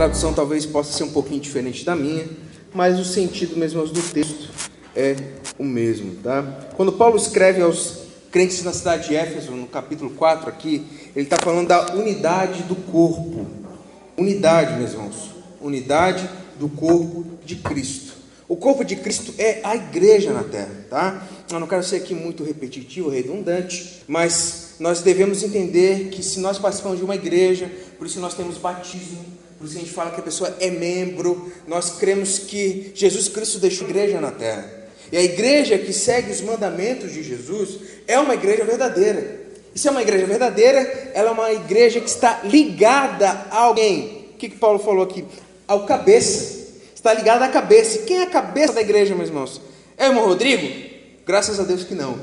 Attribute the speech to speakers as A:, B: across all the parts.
A: tradução talvez possa ser um pouquinho diferente da minha, mas o sentido mesmo do texto é o mesmo, tá? Quando Paulo escreve aos crentes na cidade de Éfeso, no capítulo 4 aqui, ele está falando da unidade do corpo. Unidade, meus irmãos. Unidade do corpo de Cristo. O corpo de Cristo é a igreja na terra, tá? Eu não quero ser aqui muito repetitivo, redundante, mas nós devemos entender que se nós participamos de uma igreja, por isso nós temos batismo, por isso a gente fala que a pessoa é membro, nós cremos que Jesus Cristo deixou a igreja na terra. E a igreja que segue os mandamentos de Jesus é uma igreja verdadeira. E se é uma igreja verdadeira, ela é uma igreja que está ligada a alguém. O que Paulo falou aqui? Ao cabeça. Está ligada à cabeça. E quem é a cabeça da igreja, meus irmãos? É o irmão Rodrigo? Graças a Deus que não.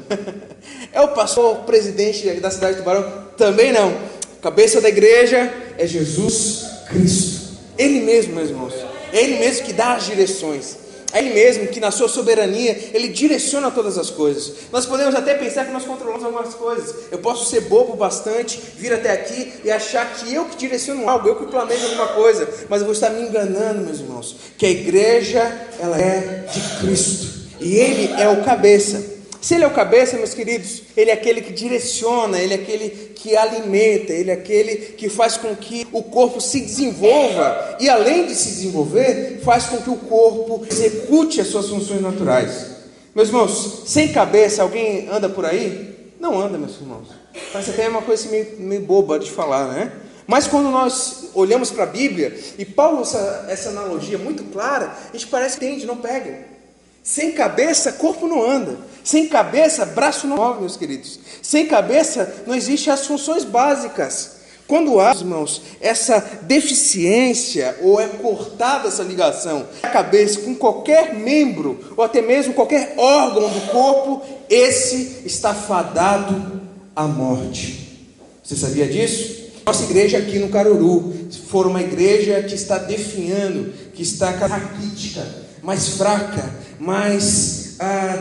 A: É o pastor presidente da cidade de Tubarão? Também não. A cabeça da igreja é Jesus Cristo. Ele mesmo, meus irmãos. É Ele mesmo que dá as direções. É Ele mesmo que na sua soberania Ele direciona todas as coisas. Nós podemos até pensar que nós controlamos algumas coisas. Eu posso ser bobo bastante, vir até aqui e achar que eu que direciono algo, eu que planejo alguma coisa, mas eu vou estar me enganando, meus irmãos, que a igreja, ela é de Cristo e Ele é o cabeça. Se Ele é o cabeça, meus queridos, Ele é aquele que direciona, Ele é aquele que alimenta, Ele é aquele que faz com que o corpo se desenvolva e, além de se desenvolver, faz com que o corpo execute as suas funções naturais. Meus irmãos, sem cabeça, alguém anda por aí? Não anda, meus irmãos. Parece até uma coisa assim meio boba de falar, né? Mas quando nós olhamos para a Bíblia, e Paulo usa essa analogia muito clara, a gente parece que entende, não pega. Sem cabeça, corpo não anda. Sem cabeça, braço não move, meus queridos. Sem cabeça, não existem as funções básicas. Quando há, irmãos, essa deficiência, ou é cortada essa ligação da cabeça com qualquer membro, ou até mesmo qualquer órgão do corpo, esse está fadado à morte. Você sabia disso? Nossa igreja aqui no Caruru for uma igreja que está definhando, que está raquítica, mais fraca, mais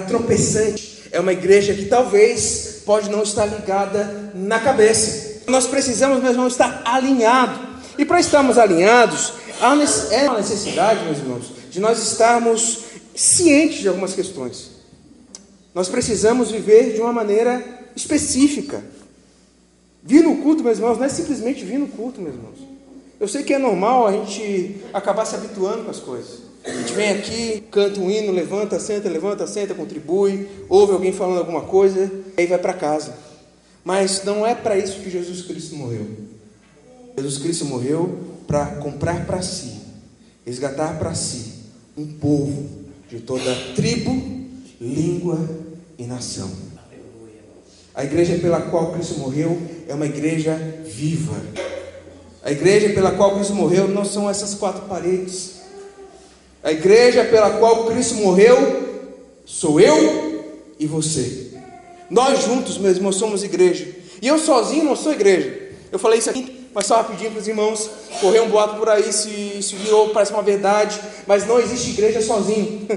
A: tropeçante. É uma igreja que talvez pode não estar ligada na cabeça. Nós precisamos, meus irmãos, estar alinhados. E para estarmos alinhados, é uma necessidade, meus irmãos, de nós estarmos cientes de algumas questões. Nós precisamos viver de uma maneira específica. Vir no culto, meus irmãos, não é simplesmente vir no culto, meus irmãos. Eu sei que é normal a gente acabar se habituando com as coisas. A gente vem aqui, canta um hino, levanta, senta, contribui, ouve alguém falando alguma coisa, e aí vai para casa. Mas não é para isso que Jesus Cristo morreu. Jesus Cristo morreu para comprar para si, resgatar para si um povo de toda tribo, língua e nação. A igreja pela qual Cristo morreu é uma igreja viva. A igreja pela qual Cristo morreu não são essas quatro paredes. A igreja pela qual Cristo morreu sou eu e você. Nós juntos, meus irmãos, somos igreja. E eu sozinho não sou igreja. Eu falei isso aqui, mas só rapidinho para os irmãos. Correu um boato por aí, se virou, parece uma verdade. Mas não existe igreja sozinho.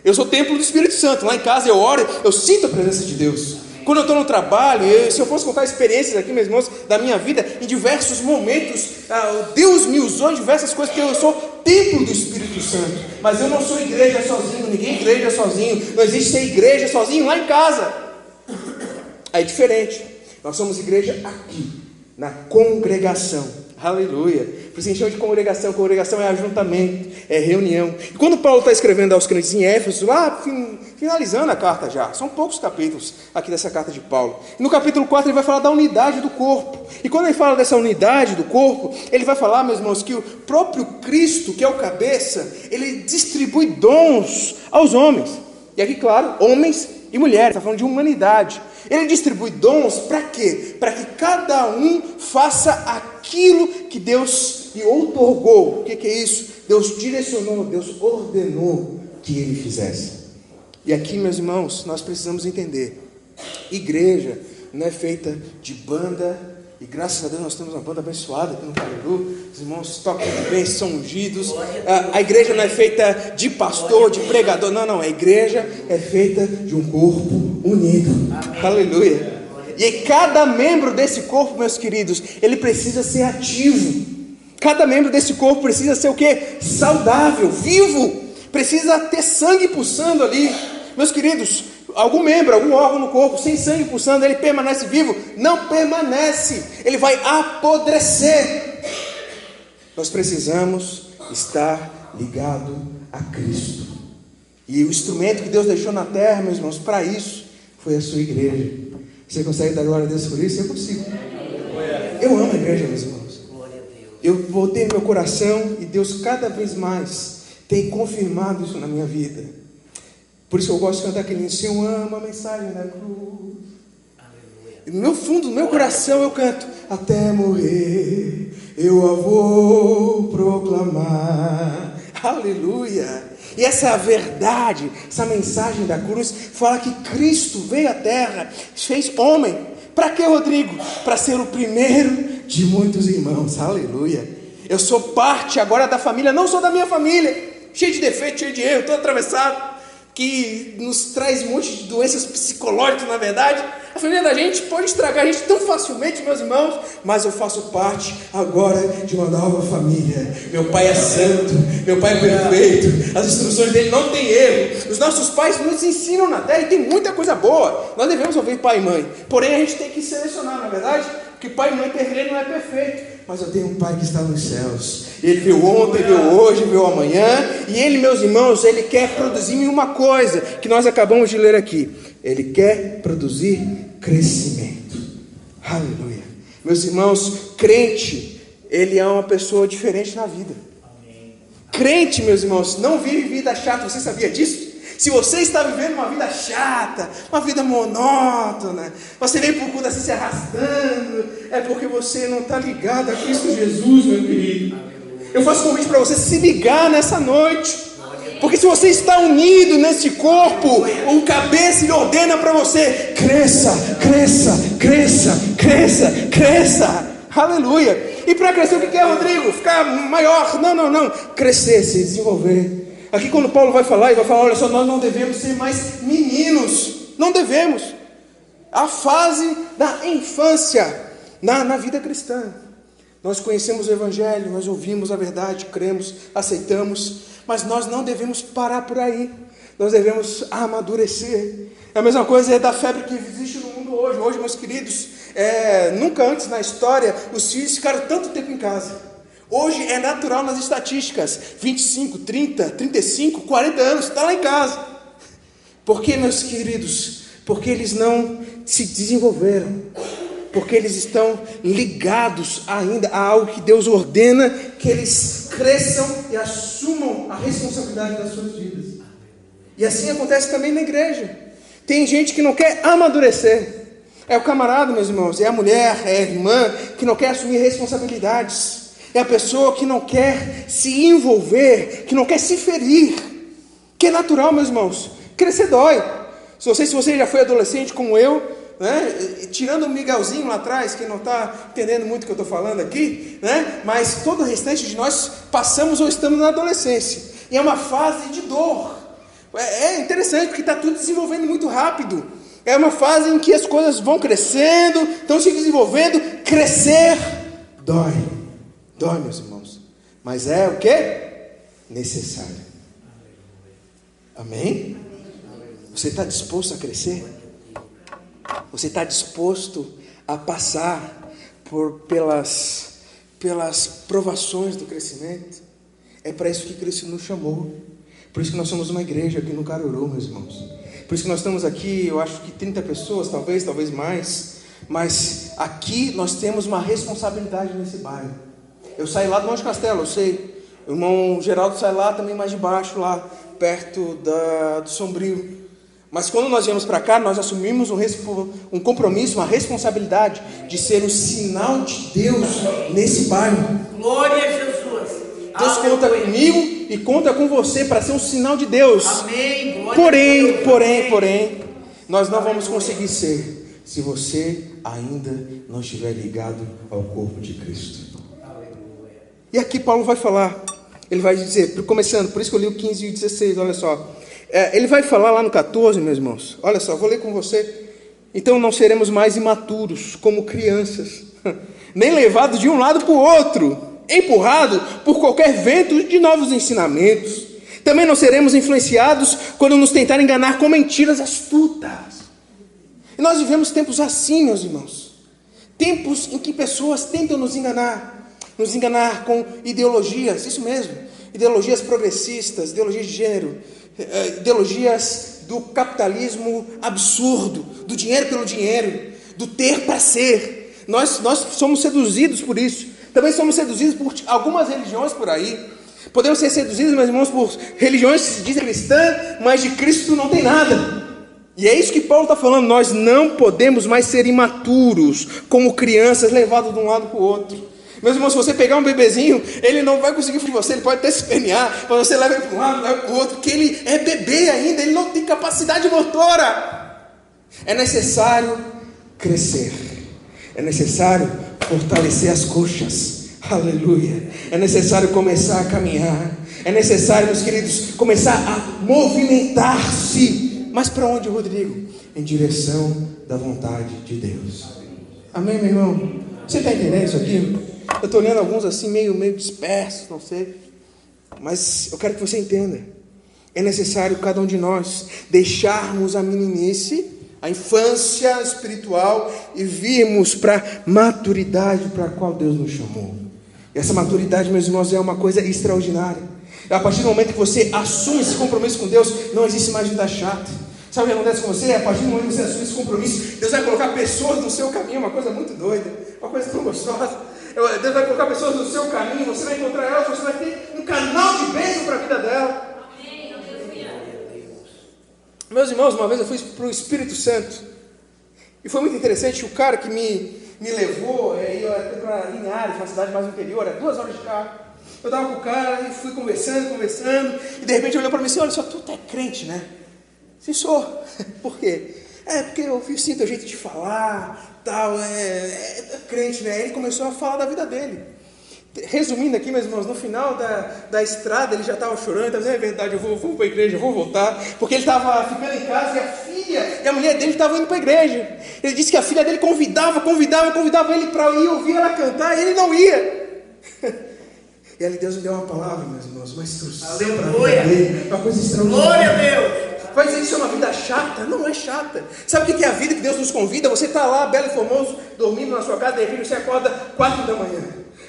A: Eu sou templo do Espírito Santo. Lá em casa eu oro, eu sinto a presença de Deus. Quando eu estou no trabalho, se eu fosse contar experiências aqui, meus irmãos, da minha vida, em diversos momentos, Deus me usou em diversas coisas, porque eu sou templo do Espírito Santo. Mas eu não sou igreja sozinho, ninguém é igreja sozinho. Não existe ser igreja sozinho lá em casa. Aí é diferente. Nós somos igreja aqui, na congregação. Aleluia. Por isso a gente chama de congregação. Congregação é ajuntamento, é reunião. E quando Paulo está escrevendo aos crentes em Éfeso, lá finalizando a carta já, são poucos capítulos aqui dessa carta de Paulo. E no capítulo 4 ele vai falar da unidade do corpo. E quando ele fala dessa unidade do corpo, ele vai falar, meus irmãos, que o próprio Cristo, que é o cabeça, ele distribui dons aos homens. E aqui, claro, homens e mulheres, está falando de humanidade. Ele distribui dons para quê? Para que cada um faça aquilo que Deus lhe outorgou. O que é isso? Deus direcionou, Deus ordenou que ele fizesse. E aqui, meus irmãos, nós precisamos entender. Igreja não é feita de banda. E graças a Deus nós temos uma banda abençoada aqui no Caruru. Os irmãos tocam bem, são ungidos. A igreja não é feita de pastor, de pregador. Não. A igreja é feita de um corpo unido. Aleluia. E cada membro desse corpo, meus queridos, ele precisa ser ativo. Cada membro desse corpo precisa ser o quê? Saudável, vivo. Precisa ter sangue pulsando ali. Meus queridos, algum membro, algum órgão no corpo sem sangue pulsando, ele permanece vivo? Não permanece. Ele vai apodrecer. Nós precisamos estar ligado a Cristo. E o instrumento que Deus deixou na terra, meus irmãos, para isso, foi a sua igreja. Você consegue dar glória a Deus por isso? Eu consigo. Eu amo a igreja, meus irmãos. Eu botei no meu coração e Deus cada vez mais tem confirmado isso na minha vida. Por isso eu gosto de cantar aquele hino: se eu amo a mensagem da cruz. E no meu fundo, no meu coração eu canto: até morrer eu a vou proclamar. Aleluia. E essa é a verdade, essa mensagem da cruz fala que Cristo veio à terra, fez homem. Para quê, Rodrigo? Para ser o primeiro de muitos irmãos. Aleluia. Eu sou parte agora da família, não sou da minha família, cheio de defeitos, cheio de erro, todo atravessado, que nos traz um monte de doenças psicológicas, na verdade. A família da gente pode estragar a gente tão facilmente, meus irmãos, mas eu faço parte agora de uma nova família. Meu pai é santo, meu pai é perfeito, as instruções dele não tem erro. Os nossos pais nos ensinam na terra e tem muita coisa boa. Nós devemos ouvir pai e mãe, porém a gente tem que selecionar, na verdade, porque pai e mãe terreno não é perfeito. Mas eu tenho um pai que está nos céus. Ele viu ontem, viu hoje, viu amanhã. E ele, meus irmãos, ele quer produzir em uma coisa que nós acabamos de ler aqui. Ele quer produzir crescimento. Aleluia. Meus irmãos, crente, ele é uma pessoa diferente na vida. Crente, meus irmãos, não vive vida chata. Você sabia disso? Se você está vivendo uma vida chata, uma vida monótona, você vem por culto assim se arrastando, é porque você não está ligado a Cristo Jesus, meu querido. Eu faço convite para você se ligar nessa noite, porque se você está unido nesse corpo, o cabeça lhe ordena para você: cresça, cresça, cresça, cresça, cresça. Aleluia. E para crescer o que é, Rodrigo? Ficar maior? Não. Crescer, se desenvolver. Aqui quando Paulo vai falar, ele vai falar: olha só, nós não devemos ser mais meninos. Não devemos. A fase da infância na vida cristã. Nós conhecemos o Evangelho, nós ouvimos a verdade, cremos, aceitamos, mas nós não devemos parar por aí. Nós devemos amadurecer. A mesma coisa é da febre que existe no mundo hoje. Hoje, meus queridos, nunca antes na história os filhos ficaram tanto tempo em casa. Hoje é natural nas estatísticas, 25, 30, 35, 40 anos, está lá em casa. Por que, meus queridos? Porque eles não se desenvolveram. Porque eles estão ligados ainda a algo que Deus ordena que eles cresçam e assumam a responsabilidade das suas vidas. E assim acontece também na igreja. Tem gente que não quer amadurecer. É o camarada, meus irmãos, é a mulher, é a irmã que não quer assumir responsabilidades. É a pessoa que não quer se envolver, que não quer se ferir. Que é natural, meus irmãos. Crescer dói. Não sei se você já foi adolescente como eu, né? Tirando o Miguelzinho lá atrás, que não está entendendo muito o que eu estou falando aqui, né? Mas todo o restante de nós passamos ou estamos na adolescência. E é uma fase de dor. É interessante porque está tudo desenvolvendo muito rápido. É uma fase em que as coisas vão crescendo, estão se desenvolvendo. Crescer dói. Dói, meus irmãos, mas é o que? Necessário. Amém? Você está disposto a crescer? Você está disposto a passar pelas provações do crescimento? É para isso que Cristo nos chamou. Por isso que nós somos uma igreja aqui no Caruru, meus irmãos. Por isso que nós estamos aqui, eu acho que 30 pessoas, talvez mais. Mas aqui nós temos uma responsabilidade nesse bairro. Eu saí lá do Monte Castelo, eu sei. O irmão Geraldo sai lá também mais de baixo, lá perto do Sombrio. Mas quando nós viemos para cá, nós assumimos um compromisso, uma responsabilidade de ser o sinal de Deus nesse bairro.
B: Glória a Jesus.
A: Deus conta comigo e conta com você para ser um sinal de Deus.
B: Amém.
A: Porém, nós não vamos conseguir ser se você ainda não estiver ligado ao corpo de Cristo. E aqui Paulo vai falar, ele vai dizer, começando, por isso que eu li o 15 e o 16, olha só. Ele vai falar lá no 14, meus irmãos, olha só, vou ler com você. Então não seremos mais imaturos, como crianças, nem levados de um lado para o outro, empurrado por qualquer vento de novos ensinamentos. Também não seremos influenciados quando nos tentarem enganar com mentiras astutas. E nós vivemos tempos assim, meus irmãos. Tempos em que pessoas tentam nos enganar com ideologias, isso mesmo, ideologias progressistas, ideologias de gênero, ideologias do capitalismo absurdo, do dinheiro pelo dinheiro, do ter para ser. Nós somos seduzidos por isso. Também somos seduzidos por algumas religiões por aí. Podemos ser seduzidos, meus irmãos, por religiões que se dizem cristãs, mas de Cristo não tem nada. E é isso que Paulo está falando. Nós não podemos mais ser imaturos, como crianças levados de um lado para o outro. Meus irmãos, se você pegar um bebezinho, ele não vai conseguir fugir de você, ele pode até se espernear, mas você leva ele para um lado, leva para o outro, porque ele é bebê ainda, ele não tem capacidade motora. É necessário crescer, é necessário fortalecer as coxas. Aleluia. É necessário começar a caminhar. É necessário, meus queridos, começar a movimentar-se. Mas para onde, Rodrigo? Em direção da vontade de Deus. Amém, meu irmão? Você está entendendo isso aqui? Eu estou olhando alguns assim meio dispersos, não sei. Mas eu quero que você entenda. É necessário cada um de nós deixarmos a meninice, a infância espiritual, e virmos para a maturidade para a qual Deus nos chamou. E essa maturidade, meus irmãos, é uma coisa extraordinária. A partir do momento que você assume esse compromisso com Deus, não existe mais vida chata. Sabe o que acontece com você? A partir do momento que você assume esse compromisso, Deus vai colocar pessoas no seu caminho, uma coisa muito doida, uma coisa tão gostosa. Deus vai colocar pessoas no seu caminho, você vai encontrar elas, você vai ter um canal de bênção para a vida dela. Meus irmãos, uma vez eu fui para o Espírito Santo, e foi muito interessante. O cara que me levou, eu até para Linhares, uma cidade mais interior, era 2 horas de carro. Eu estava com o cara e fui conversando, e de repente ele olhou para mim assim: olha só, tu é crente, né? Sim, sou. Por quê? Porque eu sinto a jeito de falar, tal, é crente, né? Ele começou a falar da vida dele. Resumindo aqui, meus irmãos, no final da estrada ele já estava chorando, estava dizendo: é verdade, eu vou para a igreja, eu vou voltar, porque ele estava ficando em casa e a filha e a mulher dele estavam indo para a igreja. Ele disse que a filha dele convidava ele para ir ouvir ela cantar, e ele não ia. E ali Deus me deu uma palavra, meus irmãos, uma instrução para a vida dele, uma coisa extraordinária. Glória a Deus! Vai dizer que isso é uma vida chata? Não é chata. Sabe o que é a vida que Deus nos convida? Você está lá, belo e formoso, dormindo na sua casa, de repente você acorda 4 da manhã.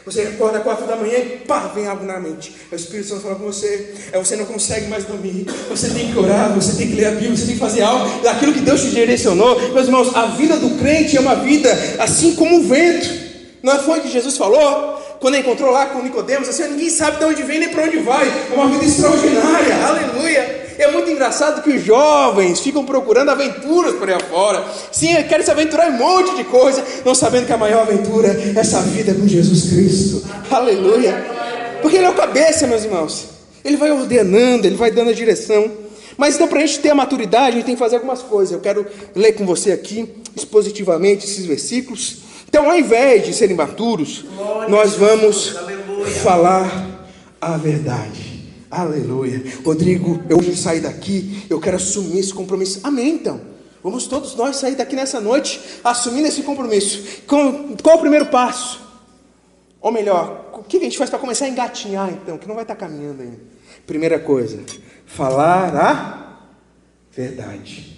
A: Você acorda 4 da manhã e pá, vem algo na mente. O Espírito Santo fala com você, você não consegue mais dormir, você tem que orar, você tem que ler a Bíblia, você tem que fazer algo daquilo que Deus te direcionou. Meus irmãos, a vida do crente é uma vida assim como o vento. Não foi o que Jesus falou? Quando encontrou lá com Nicodemos, assim: ninguém sabe de onde vem nem para onde vai. É uma vida extraordinária, aleluia. É muito engraçado que os jovens ficam procurando aventuras por aí afora. Sim, querem se aventurar em um monte de coisa, não sabendo que a maior aventura é essa vida com Jesus Cristo. Aleluia. Porque Ele é o cabeça, meus irmãos. Ele vai ordenando, Ele vai dando a direção. Mas então, para a gente ter a maturidade, a gente tem que fazer algumas coisas. Eu quero ler com você aqui, expositivamente, esses versículos. Então, ao invés de serem maturos, nós vamos falar a verdade. Aleluia. Rodrigo, eu hoje saí daqui, eu quero assumir esse compromisso. Amém, então. Vamos todos nós sair daqui nessa noite assumindo esse compromisso. Qual o primeiro passo? Ou melhor, o que a gente faz para começar a engatinhar, então, que não vai estar caminhando ainda? Primeira coisa, falar a verdade.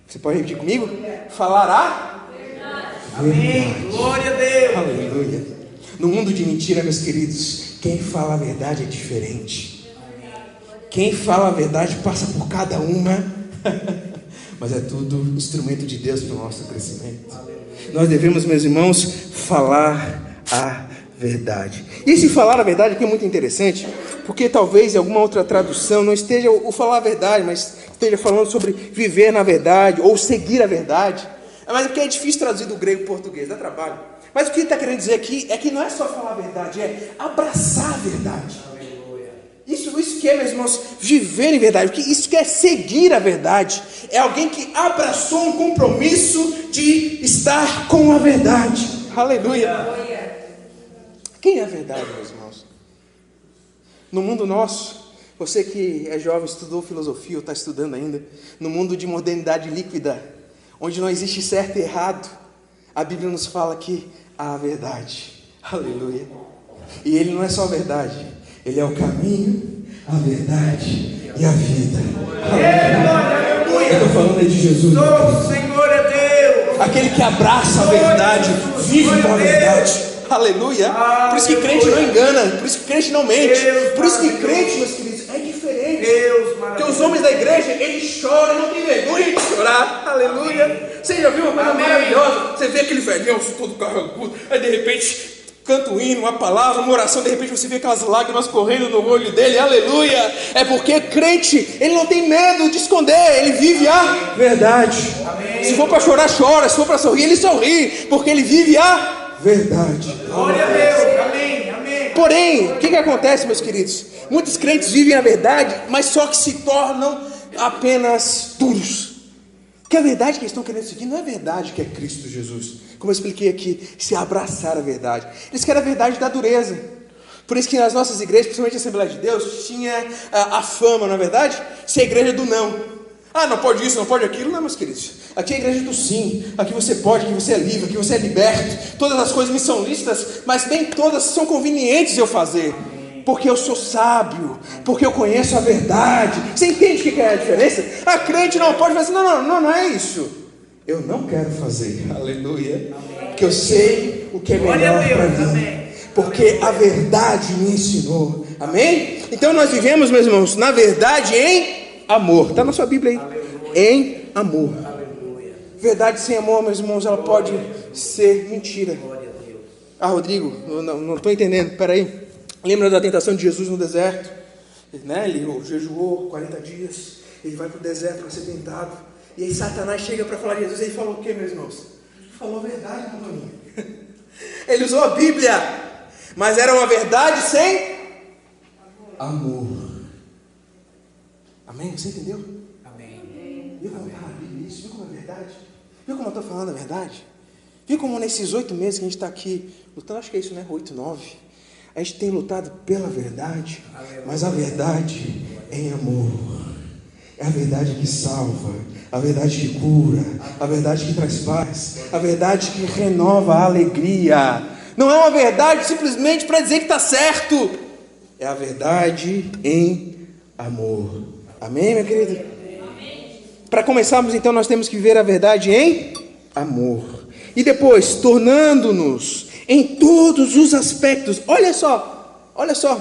A: Você pode repetir comigo? Falar a verdade. Amém. Glória a Deus. Aleluia. No mundo de mentira, meus queridos, quem fala a verdade é diferente. Quem fala a verdade passa por cada uma, mas é tudo instrumento de Deus para o nosso crescimento. Nós devemos, meus irmãos, falar a verdade. E esse falar a verdade aqui é muito interessante, porque talvez em alguma outra tradução não esteja o falar a verdade, mas esteja falando sobre viver na verdade, ou seguir a verdade. Mas porque é difícil traduzir do grego para o português, dá trabalho. Mas o que ele está querendo dizer aqui é que não é só falar a verdade, é abraçar a verdade. Isso que é, meus irmãos, viver em verdade. Porque isso que é seguir a verdade. É alguém que abraçou um compromisso de estar com a verdade. Aleluia. Quem é a verdade, meus irmãos? No mundo nosso, você que é jovem, estudou filosofia ou está estudando ainda, no mundo de modernidade líquida, onde não existe certo e errado, a Bíblia nos fala que há a verdade. Aleluia. E Ele não é só a verdade, Ele é o caminho, a verdade e a vida. Eu estou falando aí de Jesus.
B: Senhor é Deus.
A: Aquele que abraça a verdade, vive com a verdade. Aleluia. Por isso que crente não engana, por isso que crente não mente. Por isso que crente, meus queridos, é diferente. Porque os homens da igreja, eles choram, não tem vergonha de chorar. Aleluia. Você já viu uma coisa maravilhosa? Você vê aquele velhão todo carrancudo, aí de repente canta um hino, uma palavra, uma oração, de repente você vê aquelas lágrimas correndo no olho dele, aleluia. É porque crente, ele não tem medo de esconder, ele vive a verdade. Amém. Se for para chorar, chora, se for para sorrir, ele sorri, porque ele vive a verdade.
B: Glória a Deus, amém, amém.
A: Porém, o que acontece, meus queridos? Muitos crentes vivem a verdade, mas só que se tornam apenas duros. Porque a verdade que eles estão querendo seguir não é a verdade que é Cristo Jesus. Como eu expliquei aqui, se abraçar a verdade. Eles querem a verdade da dureza. Por isso que nas nossas igrejas, principalmente a Assembleia de Deus, tinha a fama, na verdade, ser a igreja do não. Ah, não pode isso, não pode aquilo. Não, meus queridos. Aqui é a igreja do sim. Aqui você pode, aqui você é livre, aqui você é liberto. Todas as coisas me são lícitas, mas nem todas são convenientes eu fazer. Porque eu sou sábio, porque eu conheço a verdade. Você entende o que é a diferença? A crente não pode fazer, não é isso. Eu não quero fazer, aleluia. Porque eu sei o que é melhor para mim. Porque a verdade me ensinou, amém? Então nós vivemos, meus irmãos, na verdade em amor. Está na sua Bíblia aí, em amor. Verdade sem amor, meus irmãos, ela pode ser mentira. Ah, Rodrigo, eu não estou entendendo, peraí. Lembra da tentação de Jesus no deserto? Né? Ele jejuou 40 dias, ele vai para o deserto para ser tentado. E aí Satanás chega para falar de Jesus, e ele falou o que, meus irmãos? Ele falou a verdade, Antônio. Ele usou a Bíblia, mas era uma verdade sem amor. Amém? Você entendeu? Amém. Viu como está na Bíblia isso? Viu como é verdade? Viu como eu estou falando a verdade? Viu como nesses 8 meses que a gente está aqui lutando, acho que é isso, né? 8, 9. A gente tem lutado pela verdade, mas a verdade em amor. É a verdade que salva, a verdade que cura, a verdade que traz paz, a verdade que renova a alegria. Não é uma verdade simplesmente para dizer que está certo. É a verdade em amor. Amém, minha querida? Para começarmos, então, nós temos que ver a verdade em amor. E depois, tornando-nos em todos os aspectos. Olha só,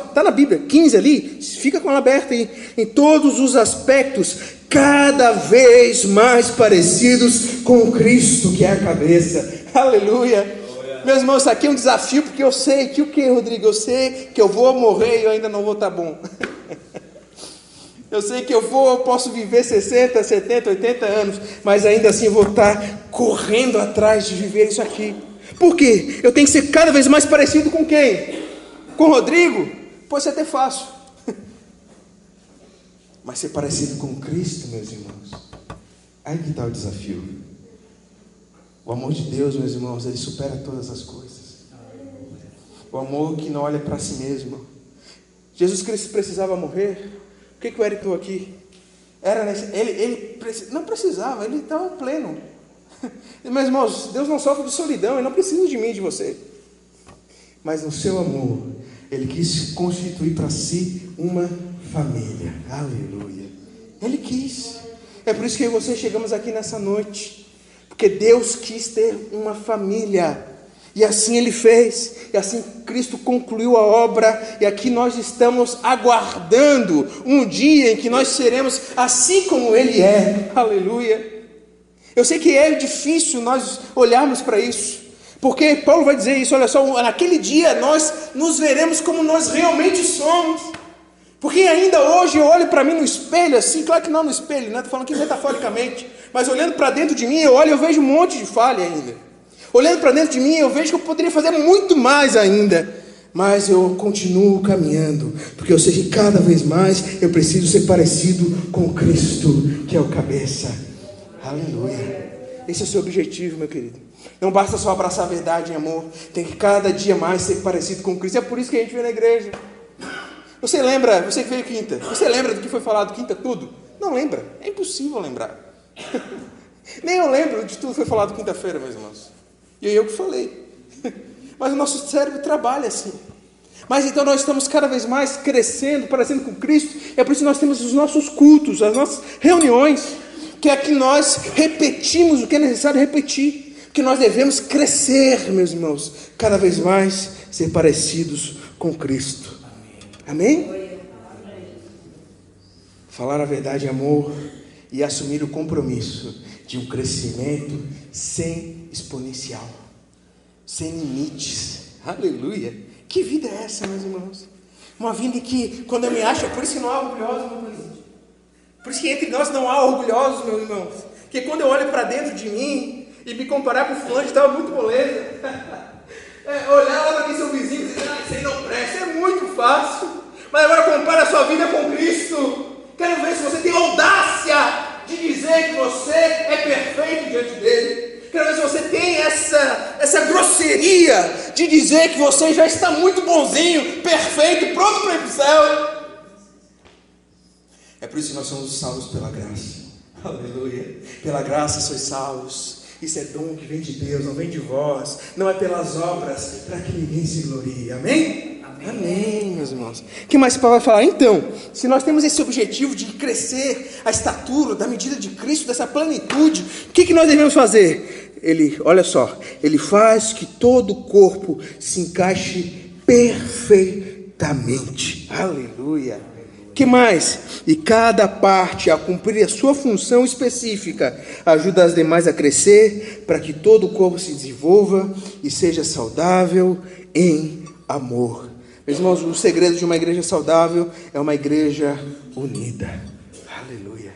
A: está na Bíblia, 15 ali, fica com ela aberta aí. Em todos os aspectos, cada vez mais parecidos com Cristo, que é a cabeça. Aleluia. Meus irmãos, isso aqui é um desafio, porque eu sei que o que, Rodrigo? Eu sei que eu vou morrer e eu ainda não vou estar bom. Eu sei que eu posso viver 60, 70, 80 anos, mas ainda assim eu vou estar correndo atrás de viver isso aqui. Por quê? Eu tenho que ser cada vez mais parecido com quem? Com o Rodrigo? Pode ser até fácil. Mas ser parecido com Cristo, meus irmãos, aí que está o desafio. O amor de Deus, meus irmãos, ele supera todas as coisas. O amor que não olha para si mesmo. Jesus Cristo precisava morrer. Por que o Eric estou aqui? Ele não precisava, ele estava pleno. Meus irmãos, Deus não sofre de solidão, Ele não precisa de mim e de você. Mas no seu amor, Ele quis constituir para si uma família. Aleluia. Ele quis. É por isso que eu e você chegamos aqui nessa noite. Porque Deus quis ter uma família. E assim Ele fez. E assim Cristo concluiu a obra. E aqui nós estamos aguardando um dia em que nós seremos assim como Ele é. Aleluia. Eu sei que é difícil nós olharmos para isso, porque Paulo vai dizer isso, olha só, naquele dia nós nos veremos como nós realmente somos, porque ainda hoje eu olho para mim no espelho assim, claro que não no espelho, né? Estou falando aqui metaforicamente, mas olhando para dentro de mim, eu olho e eu vejo um monte de falha ainda, olhando para dentro de mim, eu vejo que eu poderia fazer muito mais ainda, mas eu continuo caminhando, porque eu sei que cada vez mais eu preciso ser parecido com Cristo, que é o cabeça. Aleluia. Esse é o seu objetivo, meu querido. Não basta só abraçar a verdade em amor. Tem que cada dia mais ser parecido com Cristo. É por isso que a gente vem na igreja. Você lembra, você que veio quinta, você lembra do que foi falado quinta tudo? Não lembra. É impossível lembrar. Nem eu lembro de tudo que foi falado quinta-feira, meus irmãos. E eu que falei. Mas o nosso cérebro trabalha assim. Mas então nós estamos cada vez mais crescendo, parecendo com Cristo. É por isso que nós temos os nossos cultos, as nossas reuniões, que é que nós repetimos o que é necessário repetir, que nós devemos crescer, meus irmãos, cada vez mais ser parecidos com Cristo. Amém? Falar a verdade em amor e assumir o compromisso de um crescimento sem exponencial, sem limites. Aleluia! Que vida é essa, meus irmãos? Uma vida em que, quando eu me acho, por isso que não há orgulhosos, meu presente. Por isso que entre nós não há orgulhosos, meus irmãos. Porque quando eu olho para dentro de mim e me comparar com o fulano, estava muito moleza. Olhar lá para quem seu vizinho e dizer, isso aí não presta, é muito fácil. Mas agora compara a sua vida com Cristo. Quero ver se você tem audácia de dizer que você é perfeito diante dele. Quero ver se você tem essa grosseria de dizer que você já está muito bonzinho, perfeito, pronto para ir para o céu. É por isso que nós somos salvos pela graça. Aleluia. Pela graça sois salvos. Isso é dom que vem de Deus, não vem de vós. Não é pelas obras, para que ninguém se glorie. Amém? Amém? Amém, meus irmãos. O que mais Paulo vai falar? Então, se nós temos esse objetivo de crescer a estatura da medida de Cristo, dessa plenitude, o que nós devemos fazer? Olha só, ele faz que todo o corpo se encaixe perfeitamente. Aleluia. Que mais? E cada parte, a cumprir a sua função específica, ajuda as demais a crescer, para que todo o corpo se desenvolva e seja saudável em amor. Meus irmãos, o segredo de uma igreja saudável é uma igreja unida. Aleluia.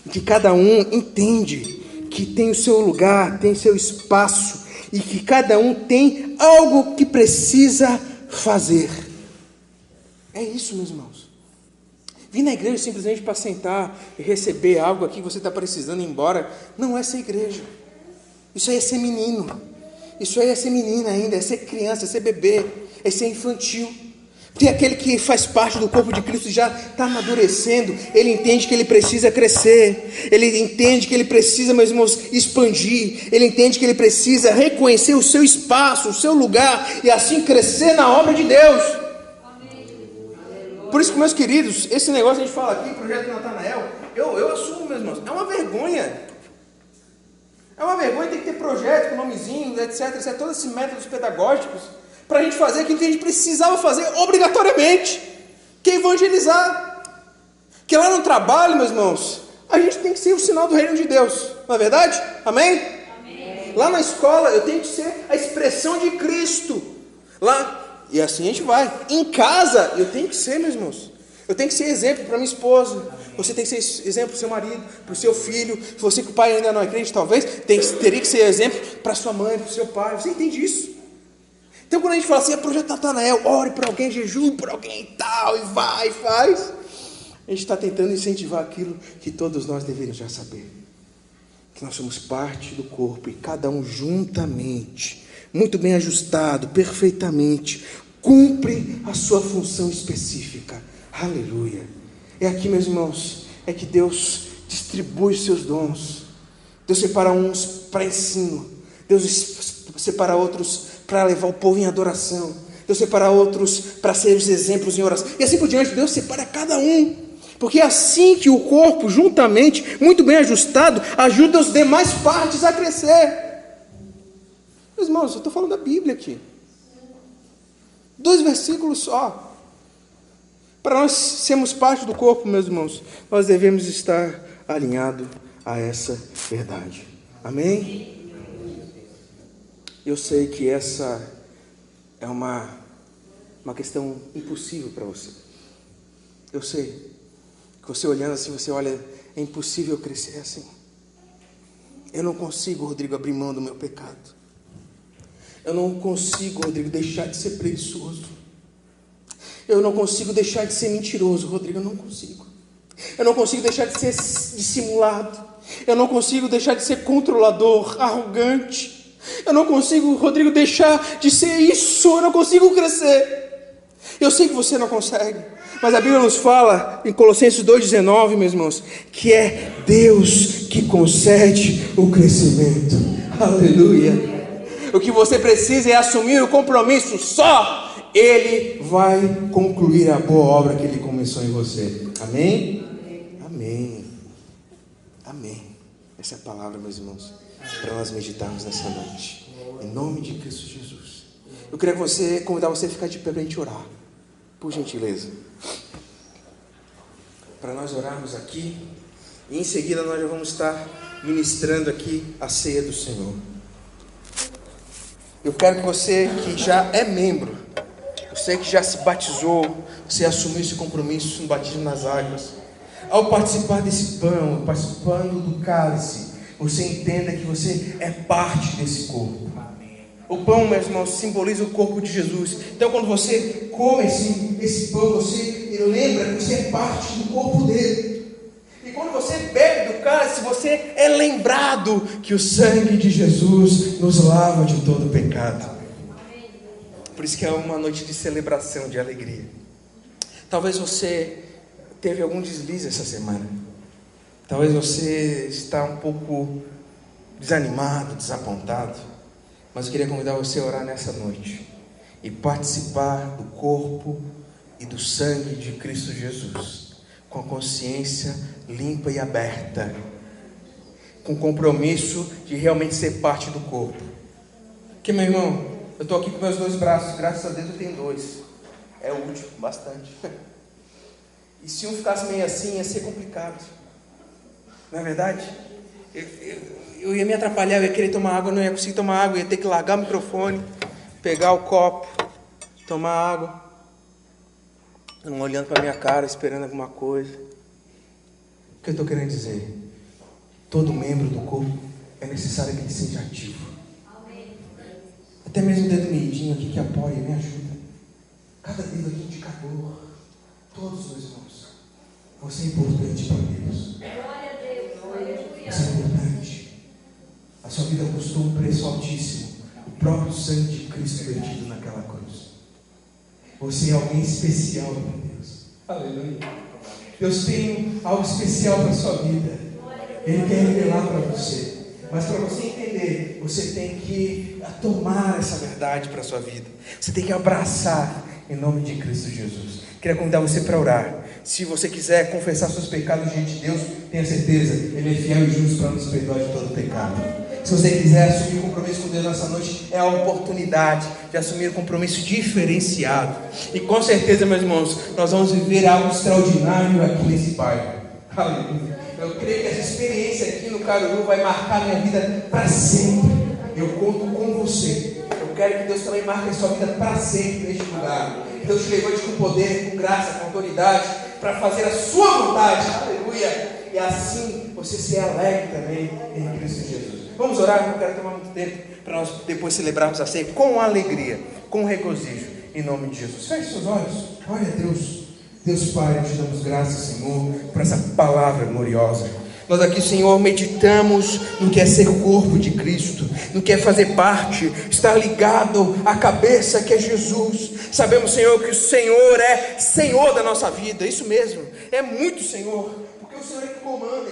A: Em que cada um entende que tem o seu lugar, tem seu espaço, e que cada um tem algo que precisa fazer. É isso, meus irmãos. Vir na igreja simplesmente para sentar e receber algo aqui que você está precisando ir embora, não é ser igreja. Isso aí é ser menino. Isso aí é ser menina ainda, é ser criança, é ser bebê, é ser infantil. Tem aquele que faz parte do corpo de Cristo e já está amadurecendo. Ele entende que ele precisa crescer. Ele entende que ele precisa, meus irmãos, expandir. Ele entende que ele precisa reconhecer o seu espaço, o seu lugar, e assim crescer na obra de Deus. Por isso que, meus queridos, esse negócio que a gente fala aqui, Projeto Natanael, eu assumo, meus irmãos, é uma vergonha. É uma vergonha ter que ter projeto com nomezinho, etc, todos esses métodos pedagógicos, para a gente fazer aquilo que a gente precisava fazer obrigatoriamente, que é evangelizar. Que lá no trabalho, meus irmãos, a gente tem que ser o sinal do reino de Deus, não é verdade? Amém? Amém. Lá na escola eu tenho que ser a expressão de Cristo. Lá, e assim a gente vai. Em casa eu tenho que ser, meus irmãos. Eu tenho que ser exemplo para minha esposa. Você tem que ser exemplo para o seu marido, para o seu filho. Se você que o pai ainda não é crente, talvez teria que ser exemplo para sua mãe, para o seu pai. Você entende isso? Então quando a gente fala assim, é Projeto Natanael, ore por alguém, jejum por alguém e tal, e vai, e faz, a gente está tentando incentivar aquilo que todos nós deveríamos já saber, que nós somos parte do corpo, e cada um juntamente, muito bem ajustado, perfeitamente, cumpre a sua função específica. Aleluia. É aqui, meus irmãos, é que Deus distribui os seus dons. Deus separa uns para ensino, Deus separa outros para levar o povo em adoração, Deus separa outros para ser os exemplos em oração, e assim por diante. Deus separa cada um, porque é assim que o corpo, juntamente, muito bem ajustado, ajuda as demais partes a crescer. Meus irmãos, eu estou falando da Bíblia aqui, 2 versículos só. Para nós sermos parte do corpo, meus irmãos, nós devemos estar alinhados a essa verdade. Amém? Eu sei que essa é uma questão impossível para você. Eu sei que você olhando assim, você olha, é impossível crescer assim. Eu não consigo, Rodrigo, abrir mão do meu pecado. Eu não consigo, Rodrigo, deixar de ser preguiçoso. Eu não consigo deixar de ser mentiroso, Rodrigo, eu não consigo. Eu não consigo deixar de ser dissimulado. Eu não consigo deixar de ser controlador, arrogante. Eu não consigo, Rodrigo, deixar de ser isso. Eu não consigo crescer. Eu sei que você não consegue, mas a Bíblia nos fala em Colossenses 2,19, meus irmãos, que é Deus que concede o crescimento. Aleluia. O que você precisa é assumir o compromisso só Ele vai concluir a boa obra que Ele começou em você. Amém? Amém. Amém. Essa é a palavra, meus irmãos, para nós meditarmos nessa noite. Em nome de Cristo Jesus. Eu queria convidar você a ficar de pé para a gente orar. Por gentileza. Para nós orarmos aqui. E em seguida nós já vamos estar ministrando aqui a ceia do Senhor. Eu quero que você que já é membro, você que já se batizou, você assumiu esse compromisso no batismo nas águas, ao participar desse pão, participando do cálice, você entenda que você é parte desse corpo. O pão, meus irmãos, simboliza o corpo de Jesus. Então quando você come esse pão, você lembra que você é parte do corpo dele. E quando você bebe do cálice, você é lembrado que o sangue de Jesus nos lava de todo pecado. Por isso que é uma noite de celebração, de alegria. Talvez você teve algum deslize essa semana. Talvez você está um pouco desanimado, desapontado. Mas eu queria convidar você a orar nessa noite e participar do corpo e do sangue de Cristo Jesus, com a consciência limpa e aberta, com compromisso de realmente ser parte do corpo. Porque, meu irmão, eu estou aqui com meus 2 braços, graças a Deus eu tenho 2. É útil, bastante. E se um ficasse meio assim, ia ser complicado. Não é verdade? Eu ia me atrapalhar, eu ia querer tomar água, eu não ia conseguir tomar água, eu ia ter que largar o microfone, pegar o copo, tomar água, não olhando para minha cara, esperando alguma coisa. O que eu estou querendo dizer? Todo membro do corpo é necessário que ele seja ativo. Até mesmo o dedo mindinho aqui que apoia, me ajuda. Cada dedo aqui indicador. Todos, meus irmãos. Você é importante para Deus. Você é importante. A sua vida custou um preço altíssimo. O próprio sangue de Cristo vertido naquela cruz. Você é alguém especial para Deus. Aleluia. Deus tem algo especial para a sua vida. Ele quer revelar para você. Mas para você entender, você tem que tomar essa verdade para a sua vida. Você tem que abraçar em nome de Cristo Jesus. Queria convidar você para orar. Se você quiser confessar seus pecados diante de Deus, tenha certeza, Ele é fiel e justo para nos perdoar de todo pecado. Se você quiser assumir compromisso com Deus nessa noite, é a oportunidade de assumir um compromisso diferenciado. E com certeza, meus irmãos, nós vamos viver algo extraordinário aqui nesse bairro. Aleluia. Eu creio que essa experiência aqui no Caruru vai marcar minha vida para sempre. Eu conto com você. Eu quero que Deus também marque a sua vida para sempre neste lugar. Deus te levante com poder, com graça, com autoridade, para fazer a sua vontade. Aleluia. E assim você se alegre também em Cristo Jesus. Vamos orar, não quero tomar muito tempo para nós depois celebrarmos a ceia com alegria, com regozijo, em nome de Jesus. Feche seus olhos, olha a Deus. Deus Pai, nós te damos graças, Senhor, por essa palavra gloriosa. Nós aqui, Senhor, meditamos no que é ser corpo de Cristo, no que é fazer parte, estar ligado à cabeça que é Jesus. Sabemos, Senhor, que o Senhor é Senhor da nossa vida, isso mesmo, é muito Senhor, porque o Senhor é que comanda,